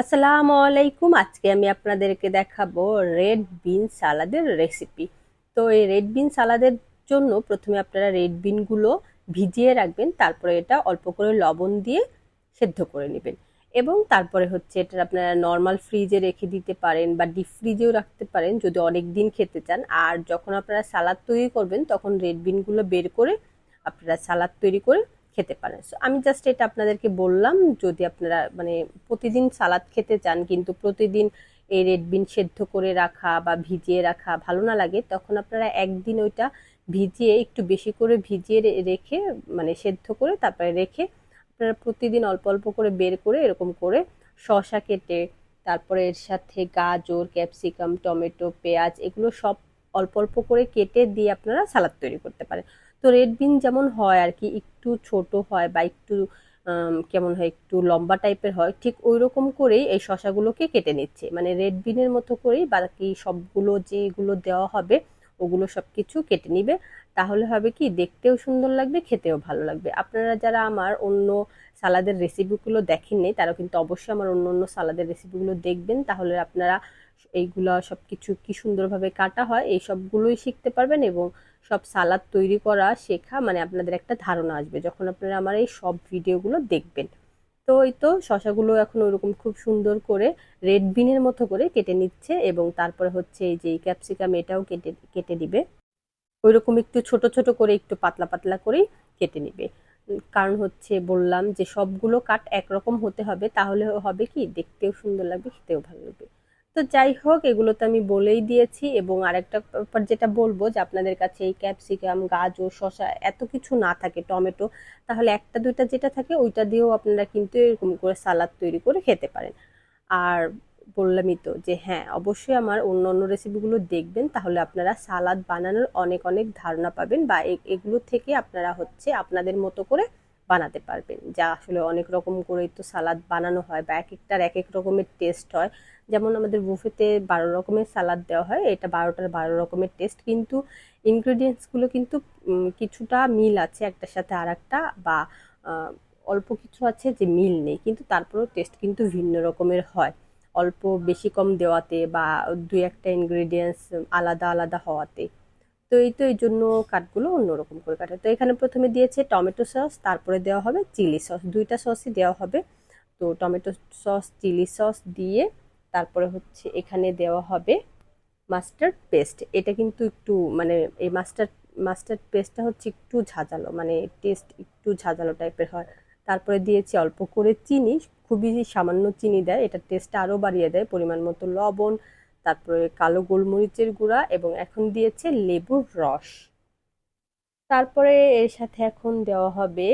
আসসালামু আলাইকুম। আজকে আমি আপনাদেরকে দেখাবো রেড বিন সালাদের রেসিপি। তো এই রেড বিন সালাদের জন্য প্রথমে আপনারা রেড বিনগুলো ভিজিয়ে রাখবেন, তারপরে এটা অল্প করে লবণ দিয়ে সেদ্ধ করে নেবেন এবং তারপরে হচ্ছে এটা আপনারা নর্মাল ফ্রিজে রেখে দিতে পারেন বা ডিপ ফ্রিজেও রাখতে পারেন যদি অনেক দিন খেতে চান। আর যখন আপনারা সালাদ তৈরি করবেন তখন রেড বিনগুলো বের করে আপনারা সালাদ তৈরি করে খেতে পারেন। সো আমি জাস্ট এটা আপনাদেরকে বললাম, যদি আপনারা মানে প্রতিদিন সালাদ খেতে চান কিন্তু প্রতিদিন এই রেড বিন সেদ্ধ করে রাখা বা ভিজিয়ে রাখা ভালো না লাগে, তখন আপনারা একদিন ওইটা ভিজিয়ে একটু বেশি করে ভিজিয়ে রেখে মানে সেদ্ধ করে তারপরে রেখে আপনারা প্রতিদিন অল্প অল্প করে বের করে এরকম করে শসা কেটে তারপরে এর সাথে গাজর, ক্যাপসিকাম, টমেটো, পেঁয়াজ এগুলো সব অল্প অল্প করে কেটে দিয়ে আপনারা সালাদ তৈরি করতে পারেন। তো রেড বিন যেমন হয় আর কি, একটু ছোট হয় বা একটু কেমন হয়, একটু লম্বা টাইপের হয়, ঠিক ওই রকম করেই এই শসাগুলোকে কেটে নিচ্ছে, মানে রেড বিনের মতো করেই বাকি সবগুলো যেগুলো দেওয়া হবে ওগুলো সবকিছু কেটে নিবে। তাহলে হবে কি, দেখতেও সুন্দর লাগবে, খেতেও ভালো লাগবে। আপনারা যারা আমার অন্য সালাদের রেসিপিগুলো দেখেননি তারা কিন্তু অবশ্যই আমার অন্য অন্য সালাদের রেসিপিগুলো দেখবেন, তাহলে আপনারা এইগুলা সবকিছু কি সুন্দরভাবে কাটা হয় এই সবগুলোই শিখতে পারবেন এবং সব সালাদ তৈরি করা শেখা মানে আপনাদের একটা ধারণা আসবে যখন আপনারা আমার এই সব ভিডিওগুলো দেখবেন। তো এই তো শশাগুলো এখন ওইরকম খুব সুন্দর করে রেড বিনের মতো করে কেটে নিচ্ছে এবং তারপরে হচ্ছে এই যে ক্যাপসিকাম এটাও কেটে কেটে দিবে ওইরকম একটু ছোট ছোট করে একটু পাতলা পাতলা করেই কেটে নিবে। কারণ হচ্ছে বললাম যে সবগুলো কাট একরকম হতে হবে, তাহলে হবে কি দেখতেও সুন্দর লাগবে, খেতেও ভালো লাগবে। তো যাই হোক, এগুলো তো আমি বলেই দিয়েছি এবং আরেকটা ব্যাপার যেটা বলবো, যে আপনাদের কাছে এই ক্যাপসিকাম, গাজর, শসা এত কিছু না থাকে, টমেটো, তাহলে একটা দুইটা যেটা থাকে ওইটা দিয়েও আপনারা কিন্তু এরকম করে সালাদ তৈরি করে খেতে পারেন। আর বললামই তো যে হ্যাঁ, অবশ্যই আমার অন্য অন্য রেসিপিগুলো দেখবেন, তাহলে আপনারা সালাদ বানানোর অনেক অনেক ধারণা পাবেন বা এগুলো থেকে আপনারা হচ্ছে আপনাদের মতো করে বানাতে পারবেন। যা আসলে অনেক রকম করেই তো সালাদ বানানো হয় বা এক একটার এক এক রকমের টেস্ট হয়। যেমন আমাদের বুফেতে 12 রকমের সালাদ দেওয়া হয়, এটা 12টার 12 রকমের টেস্ট, কিন্তু ইনগ্রেডিয়েন্টসগুলো কিন্তু কিছুটা মিল আছে একটার সাথে আর একটা, বা আহ, অল্প কিছু আছে যে মিল নেই, কিন্তু তারপরেও টেস্ট কিন্তু ভিন্ন রকমের হয় অল্প বেশি কম দেওয়াতে বা দুই একটা ইনগ্রেডিয়েন্টস আলাদা আলাদা হওয়াতে। তো এই তো এই জন্য কাঠগুলো অন্যরকম করে কাটে। তো এখানে প্রথমে দিয়েছে টমেটো সস, তারপরে দেওয়া হবে চিলি সস, দুইটা সসই দেওয়া হবে। তো টমেটো সস, চিলি সস দিয়ে তারপরে হচ্ছে এখানে দেওয়া হবে মাস্টার্ড পেস্ট। এটা কিন্তু একটু মানে এই মাস্টার্ড মাস্টার্ড পেস্টটা হচ্ছে একটু ঝাঁঝালো, মানে টেস্ট একটু ঝাঁঝালো টাইপের হয়। তারপরে দিয়েছি অল্প করে চিনি, খুবই সামান্য চিনি দেয়, এটা টেস্টটা আরও বাড়িয়ে দেয়, পরিমাণ মতো লবণ, তারপরে কালো গোলমরিচের গুঁড়া এবং এখন দিয়েছে লেবুর রস। তারপরে এর সাথে এখন দেওয়া হবে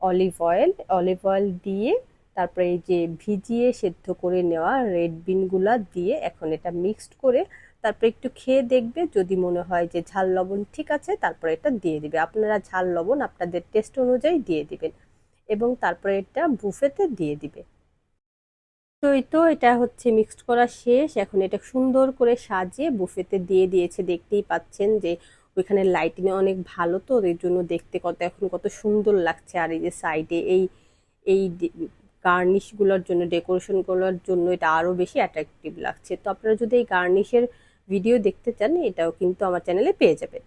অলিভ অয়েল। অলিভ অয়েল দিয়ে তারপরে এই যে ভিজিয়ে সেদ্ধ করে নেওয়া রেড বিনগুলা দিয়ে এখন এটা মিক্সড করে তারপরে একটু খেয়ে দেখবে, যদি মনে হয় যে ঝাল লবণ ঠিক আছে তারপরে এটা দিয়ে দিবে। আপনারা ঝাল লবণ আপনাদের টেস্ট অনুযায়ী দিয়ে দিবেন এবং তারপরে এটা বুফেতে দিয়ে দিবে। তো এই তো এটা হচ্ছে মিক্সড করা শেষ, এখন এটা সুন্দর করে সাজিয়ে বুফেতে দিয়ে দিয়েছে। দেখতেই পাচ্ছেন যে ওইখানে লাইটিং অনেক ভালো, তো এর জন্য দেখতে এখন কত সুন্দর লাগছে। আর এই যে সাইডে এই এই গার্নিশ গুলোর জন্য, ডেকোরেশন গুলোর জন্য এটা আরো বেশি অ্যাট্রাকটিভ লাগছে। তো আপনারা যদি এই গার্নিশের ভিডিও দেখতে চান এটাও কিন্তু আমার চ্যানেলে পেয়ে যাবেন।